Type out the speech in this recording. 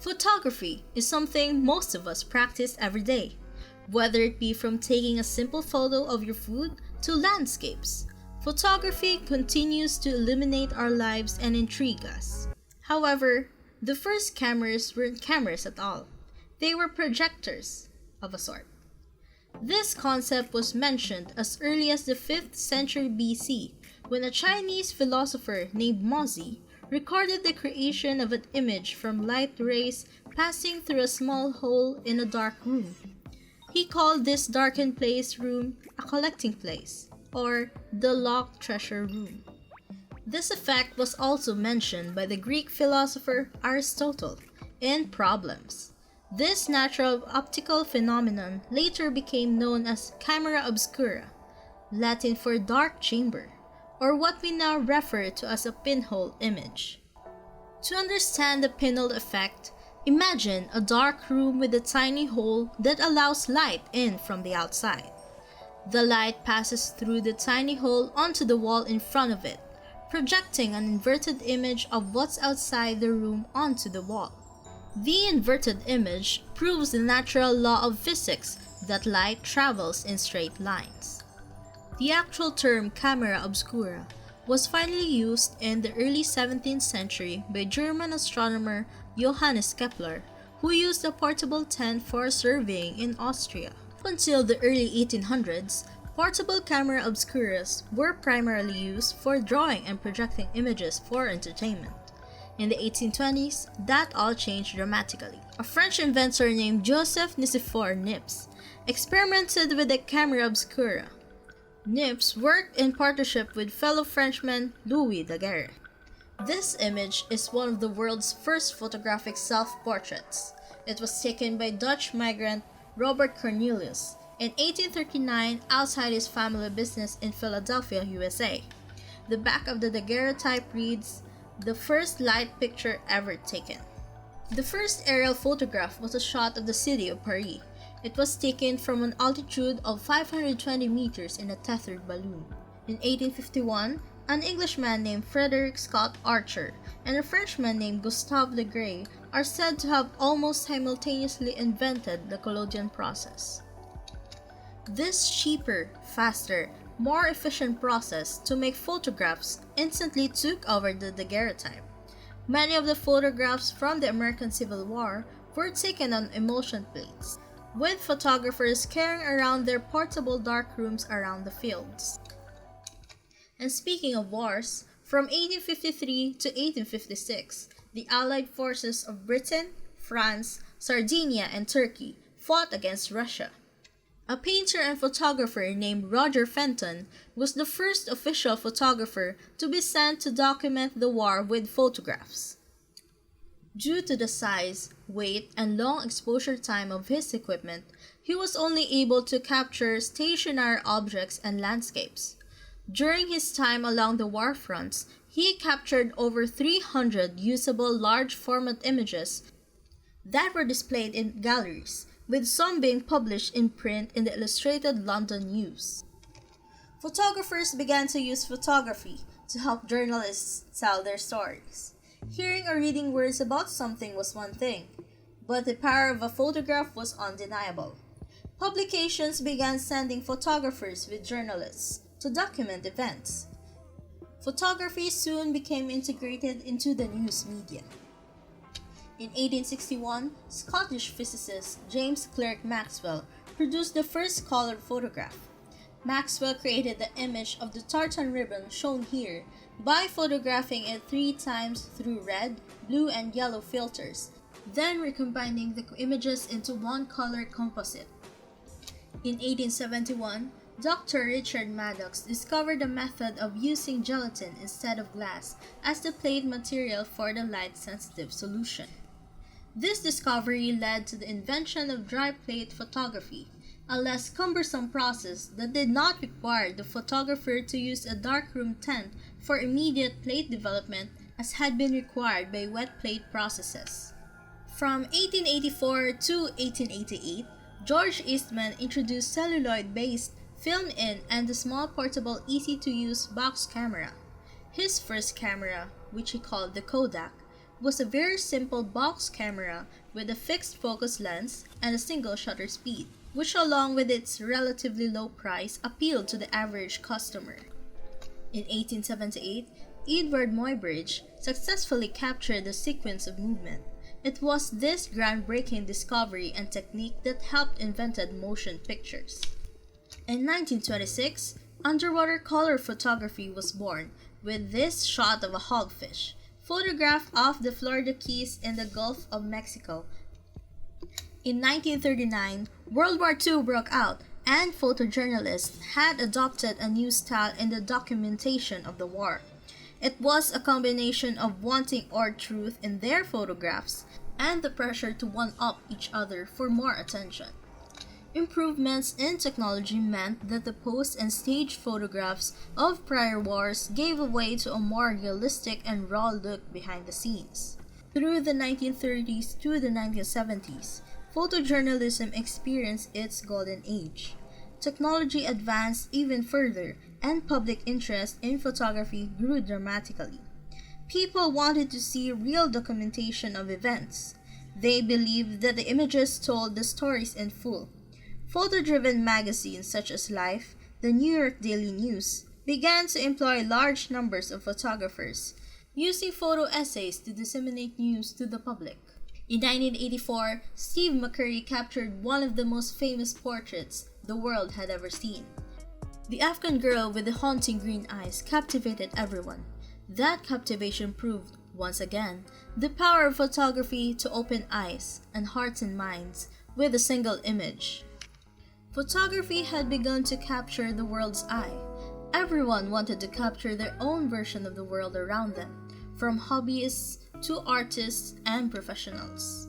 Photography is something most of us practice every day, whether it be from taking a simple photo of your food to landscapes. Photography continues to illuminate our lives and intrigue us. However, the first cameras weren't cameras at all. They were projectors of a sort. This concept was mentioned as early as the 5th century BC when a Chinese philosopher named Mozi recorded the creation of an image from light rays passing through a small hole in a dark room. He called this darkened place room a collecting place, or the locked treasure room. This effect was also mentioned by the Greek philosopher Aristotle in Problems. This natural optical phenomenon later became known as camera obscura, Latin for dark chamber, or what we now refer to as a pinhole image. To understand the pinhole effect, imagine a dark room with a tiny hole that allows light in from the outside. The light passes through the tiny hole onto the wall in front of it, projecting an inverted image of what's outside the room onto the wall. The inverted image proves the natural law of physics that light travels in straight lines. The actual term camera obscura was finally used in the early 17th century by German astronomer Johannes Kepler, who used a portable tent for surveying in Austria. Up until the early 1800s, portable camera obscuras were primarily used for drawing and projecting images for entertainment. In the 1820s, that all changed dramatically. A French inventor named Joseph Nicephore Niepce experimented with the camera obscura. Niepce worked in partnership with fellow Frenchman Louis Daguerre. This image is one of the world's first photographic self-portraits. It was taken by Dutch migrant Robert Cornelius in 1839 outside his family business in Philadelphia, USA. The back of the daguerreotype reads, "The first light picture ever taken." The first aerial photograph was a shot of the city of Paris. It was taken from an altitude of 520 meters in a tethered balloon. In 1851, an Englishman named Frederick Scott Archer and a Frenchman named Gustave Le Gray are said to have almost simultaneously invented the collodion process. This cheaper, faster, more efficient process to make photographs instantly took over the daguerreotype. Many of the photographs from the American Civil War were taken on emulsion plates, with photographers carrying around their portable darkrooms around the fields. And speaking of wars, from 1853 to 1856, the Allied forces of Britain, France, Sardinia, and Turkey fought against Russia. A painter and photographer named Roger Fenton was the first official photographer to be sent to document the war with photographs. Due to the size, weight, and long exposure time of his equipment, he was only able to capture stationary objects and landscapes. During his time along the war fronts, he captured over 300 usable large-format images that were displayed in galleries, with some being published in print in the Illustrated London News. Photographers began to use photography to help journalists tell their stories. Hearing or reading words about something was one thing, but the power of a photograph was undeniable. Publications began sending photographers with journalists to document events. Photography soon became integrated into the news media. In 1861, Scottish physicist James Clerk Maxwell produced the first colored photograph. Maxwell created the image of the tartan ribbon shown here by photographing it 3 times through red, blue, and yellow filters, then recombining the images into one color composite. In 1871, Dr. Richard Maddox discovered a method of using gelatin instead of glass as the plate material for the light-sensitive solution. This discovery led to the invention of dry plate photography, a less cumbersome process that did not require the photographer to use a darkroom tent for immediate plate development as had been required by wet plate processes. From 1884 to 1888, George Eastman introduced celluloid-based film-in and the small portable easy-to-use box camera. His first camera, which he called the Kodak, was a very simple box camera with a fixed focus lens and a single shutter speed, which along with its relatively low price appealed to the average customer. In 1878, Edward Muybridge successfully captured the sequence of movement. It was this groundbreaking discovery and technique that helped invented motion pictures. In 1926, underwater color photography was born with this shot of a hogfish, photographed off the Florida Keys in the Gulf of Mexico. In 1939, World War II broke out, and photojournalists had adopted a new style in the documentation of the war. It was a combination of wanting art truth in their photographs and the pressure to one-up each other for more attention. Improvements in technology meant that the post and staged photographs of prior wars gave way to a more realistic and raw look behind the scenes. Through the 1930s to the 1970s, photojournalism experienced its golden age. Technology advanced even further, and public interest in photography grew dramatically. People wanted to see real documentation of events. They believed that the images told the stories in full. Photo-driven magazines such as Life, the New York Daily News, began to employ large numbers of photographers, using photo essays to disseminate news to the public. In 1984, Steve McCurry captured one of the most famous portraits the world had ever seen. The Afghan girl with the haunting green eyes captivated everyone. That captivation proved, once again, the power of photography to open eyes and hearts and minds with a single image. Photography had begun to capture the world's eye. Everyone wanted to capture their own version of the world around them, from hobbyists to artists and professionals.